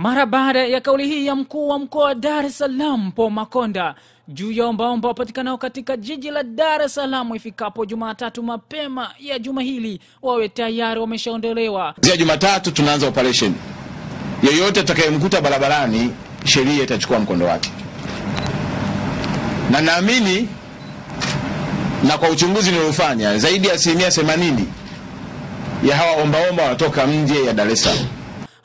Mara baada ya kauli hii ya mkuu wa mkoa wa Dar es Salaam Paul Makonda juu ya ombaomba wapatikanao katika jiji la Dar es Salaam ifikapo Jumatatu mapema ya juma hili wawe tayari wameshaondolewa. Jumatatu tunaanza operation. Yeyote atakayemkuta barabarani sheria itachukua mkondo wake. Na naamini na kwa uchunguzi niliofanya zaidi ya 80% ya hawa ombaomba wanatoka nje ya Dar es Salaam.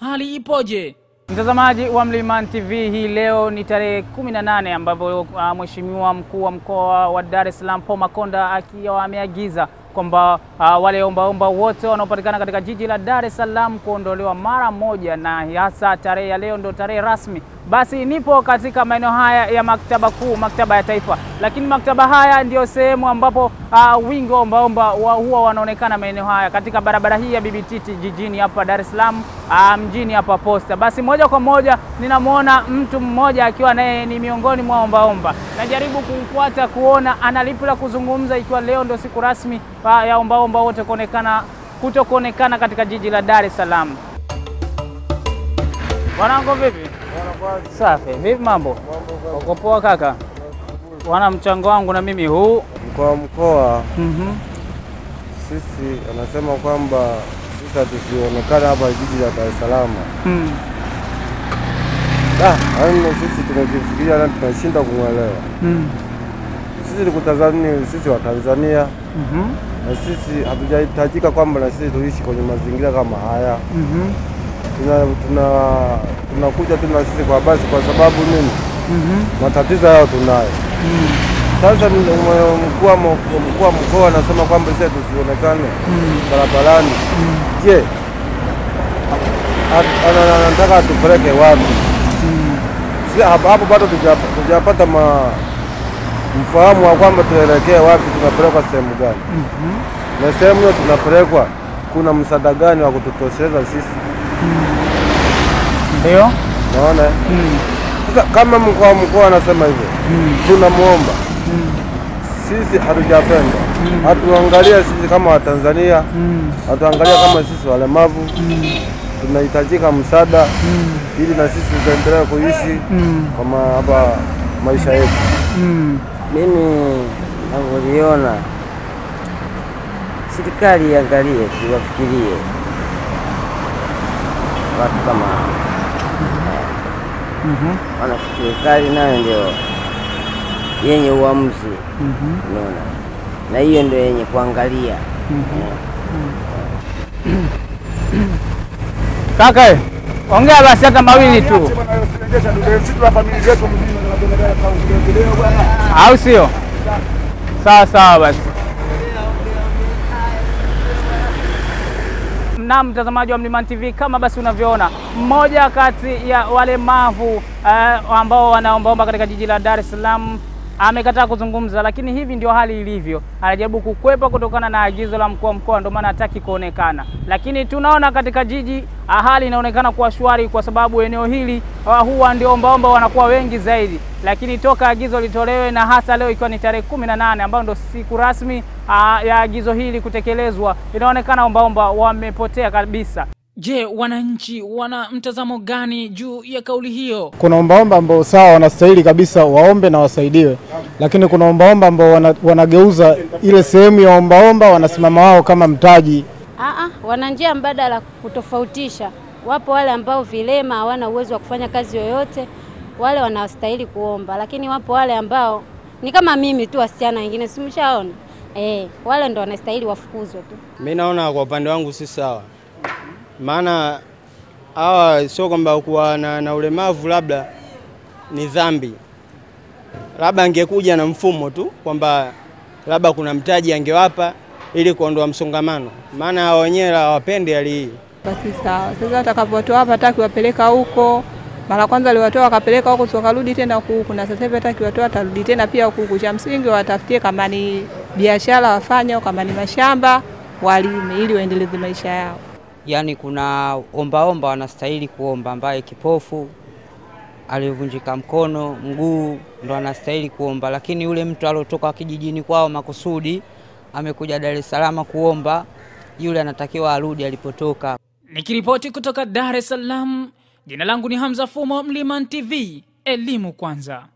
Hali ipoje? Mtazamaji wa Mlimani TV, hii leo ni tarehe 18 ambapo mheshimiwa mkuu wa mkoa wa Dar es Salaam Paul Makonda akiwa ameagiza kwamba wale ombaomba wote wanaopatikana katika jiji la Dar es Salaam kuondolewa mara moja, na hasa tarehe ya leo ndio tarehe rasmi. Basi nipo katika maeneo haya ya maktaba kuu, maktaba ya taifa. Lakini maktaba haya ndio sehemu ambapo wingi wa ombaomba huwa wanaonekana maeneo haya katika barabara hii ya Bibi Titi jijini hapa Dar es Salaam, mjini hapa Posta. Basi moja kwa moja ninamuona mtu mmoja akiwa naye ni miongoni mwa ombaomba. Najaribu kumfuata kuona analipi la kuzungumza, ikiwa leo ndio siku rasmi ya ombaomba wote kutokuonekana katika jiji la Dar es Salaam. Wanangu vipi? Safi. Vipi mambo? Uko poa kaka? Wana mchango wangu na mimi huu kwa mkoa. Sisi anasema kwamba sisi hatusionekana hapa jiji la Dar es Salaam. Sisi tunajifikiria na tunashinda kumwelewa. Sisi tukutazamini sisi wa Tanzania. Na sisi hatujahitajika kwamba na sisi tuishi kwenye mazingira kama haya. Tunakuja tu na sisi kwa basi kwa sababu nini? Matatizo yao tunayo. Sasa mkuu wa mkoa anasema kwamba sisi tusionekane barabarani. Je, anataka tupeleke wapi? Sisi hapo bado tujapata mfahamu wa kwamba tuelekee wapi, tunapelekwa sehemu gani. Na sehemu hiyo tunapelekwa kuna msaada gani wa kututosheleza sisi? Ndio? Naona. Sasa kama mkoa anasema hivyo, tunamuomba. Sisi hatujapenda. Hatuangalia sisi kama Watanzania, hatuangalia kama sisi walemavu. Tunahitajika msaada ili na sisi tuendelee kuishi kama hapa maisha yetu. Mimi ninavyoona serikali iangalie, tuwafikirie watu kama wana serikali nayo ndio yenye uamuzi. Unaona, na hiyo ndio yenye kuangalia. Kaka, ongea basi hata mawili tu. Au sio? Sawa basi. Na mtazamaji wa Mlimani TV, kama basi unavyoona, mmoja kati ya walemavu ambao wanaombaomba katika jiji la Dar es Salaam amekataa kuzungumza, lakini hivi ndio hali ilivyo. Anajaribu kukwepa kutokana na agizo la mkuu wa mkoa, ndio maana hataki kuonekana. Lakini tunaona katika jiji hali inaonekana kuwa shwari, kwa sababu eneo hili huwa ndio ombaomba wanakuwa wengi zaidi. Lakini toka agizo litolewe, na hasa leo ikiwa ni tarehe 18 ambayo ndio siku rasmi ya agizo hili kutekelezwa, inaonekana ombaomba wamepotea kabisa. Je, wananchi wana mtazamo gani juu ya kauli hiyo? Kuna ombaomba ambao sawa wanastahili kabisa waombe na wasaidiwe. Lakini kuna ombaomba ambao wanageuza ile sehemu ya ombaomba, wanasimama wao kama mtaji. Wana njia mbadala kutofautisha. Wapo wale ambao vilema hawana uwezo wa kufanya kazi yoyote, wale wanastahili kuomba. Lakini wapo wale ambao ni kama mimi tu, wasichana wengine simshaona. Wale ndio wanastahili wafukuzwe tu. Mimi naona kwa upande wangu si sawa. Maana hawa sio kwamba kuwa na ulemavu labda ni dhambi. Labda angekuja na mfumo tu kwamba labda kuna mtaji angewapa ili kuondoa msongamano. Maana hao wenyewe hawapende hali hii. Basi sawa. Sasa atakapotoa hapa hataki wapeleka huko. Mara kwanza aliwatoa akapeleka huko, tukarudi tena huko, na sasa hivi hataki watoa atarudi tena pia huko. Cha msingi watafutie kama ni biashara wafanye, kama ni mashamba walime ili waendeleze maisha yao. Yaani kuna ombaomba wanastahili kuomba, ambaye kipofu, aliyevunjika mkono, mguu, ndo anastahili kuomba. Lakini yule mtu alotoka kijijini kwao makusudi amekuja Dar es Salaam kuomba, yule anatakiwa arudi alipotoka. Nikiripoti kutoka Dar es Salaam, Jina langu ni Hamza Fumo, Mlimani TV, elimu kwanza.